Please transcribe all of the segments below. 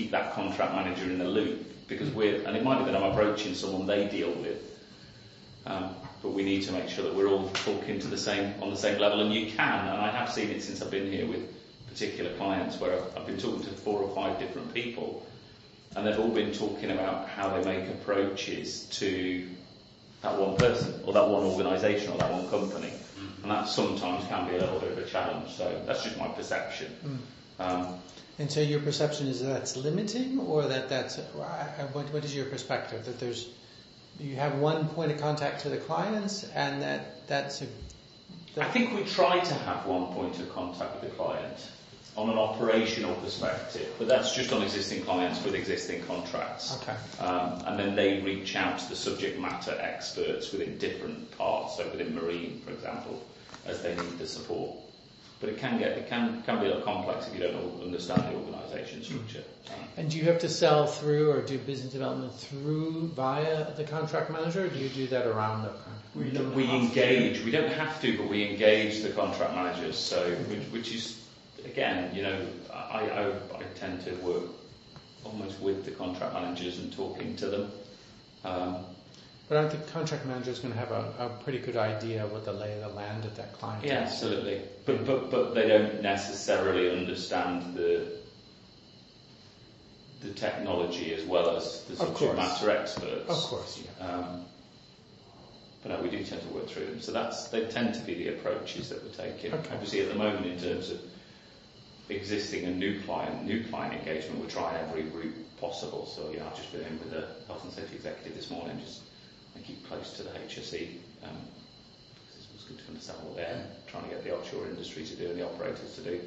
keep that contract manager in the loop, because and it might be that I'm approaching someone they deal with, but we need to make sure that we're all talking on the same level. And you can, and I have seen it since I've been here with particular clients where I've been talking to 4 or 5 different people, and they've all been talking about how they make approaches to that one person or that one organisation or that one company, and that sometimes can be a little bit of a challenge. So that's just my perception. And so your perception is that's limiting, or that's what is your perspective? That you have one point of contact to the clients, and that's I think we try to have one point of contact with the client on an operational perspective, but that's just on existing clients with existing contracts. Okay. And then they reach out to the subject matter experts within different parts, so within marine, for example, as they need the support. But it can be a little complex if you don't understand the organisation structure. And do you have to sell through or do business development via the contract manager, or do you do that around the contract? We engage. We don't have to, but we engage the contract managers. So, which is, again, I tend to work almost with the contract managers and talking to them. But aren't the contract managers going to have a pretty good idea of what the lay of the land of that client is? Yeah, absolutely. But they don't necessarily understand the technology as well as the subject matter experts. Of course. But no, we do tend to work through them. So they tend to be the approaches that we're taking. Okay. Obviously, at the moment, in terms of existing and new client engagement, we're trying every route possible. So I've just been in with the health and safety executive this morning, I keep close to the HSE, because it was good to understand what they're trying to get the offshore industry to do and the operators to do.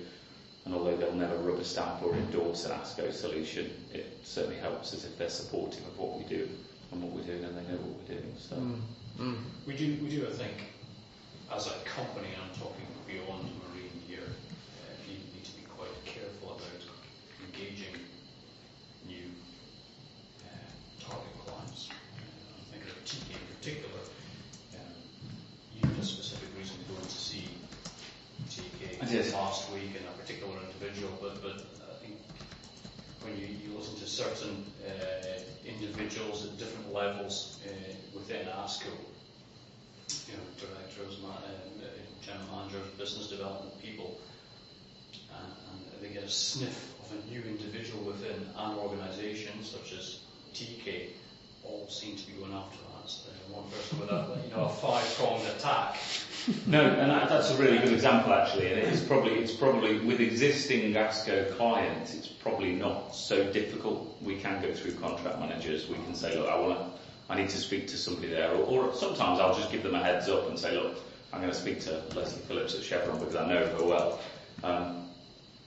And although they'll never rubber stamp or endorse an ASCO solution, it certainly helps us if they're supportive of what we do and what we're doing, and they know what we're doing. So we do, I think, as a company, and I'm talking beyond marine here, you need to be quite careful about engaging new target clients. I think of TK in particular. You had a specific reason to go to see TK last week and a particular individual, but I think when you listen to certain individuals at different levels within ASCO, directors, general managers, business development people, and they get a sniff of a new individual within an organisation such as TK, all seem to be going after that. One person with a 5-pronged attack. No, and that's a really good example actually, and it's probably with existing ASCO clients, it's probably not so difficult. We can go through contract managers. We can say, look, I need to speak to somebody there, or sometimes I'll just give them a heads up and say, look, I'm going to speak to Leslie Phillips at Chevron because I know her well.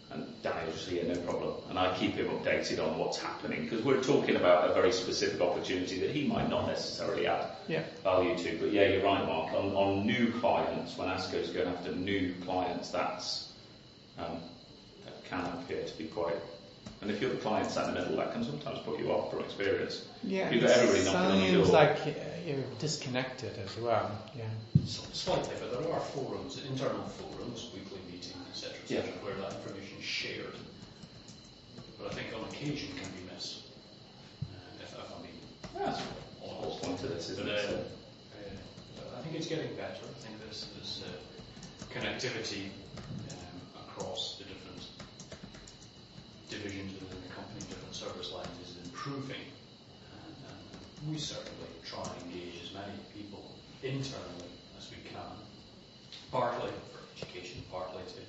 And Danny will just say, yeah, no problem. And I keep him updated on what's happening, because we're talking about a very specific opportunity that he might not necessarily add value to. But yeah, you're right, Mark. On new clients, when ASCO's going after new clients, that can appear to be quite... And if you're the client sat in the middle, that can sometimes put you off from experience. Yeah, you've got everybody knocking on your door. Sounds like you're disconnected as well. Yeah, slightly, but there are forums, internal forums, weekly meetings, etc., where that information is shared. But I think on occasion can be missed. That's the whole point of this, isn't it? I think it's getting better. I think this connectivity across the different divisions within the company, different service lines is improving, and we certainly try and engage as many people internally as we can, partly for education, partly to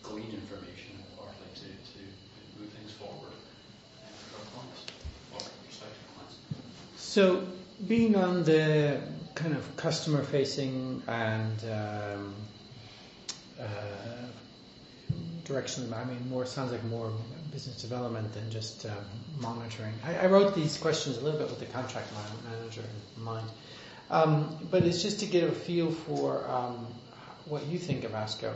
glean information, and partly to move things forward for our clients, or prospective clients. So, being on the kind of customer-facing and direction, I mean, sounds like more business development than just monitoring. I wrote these questions a little bit with the contract manager in mind, but it's just to get a feel for what you think of ASCO.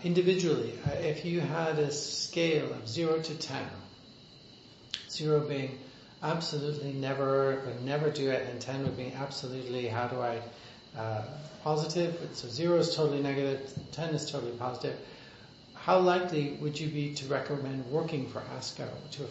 Individually, if you had a scale of 0 to 10, 0 being absolutely would never do it, and 10 would be absolutely, how do I, positive, so 0 is totally negative, 10 is totally positive. How likely would you be to recommend working for ASCO to a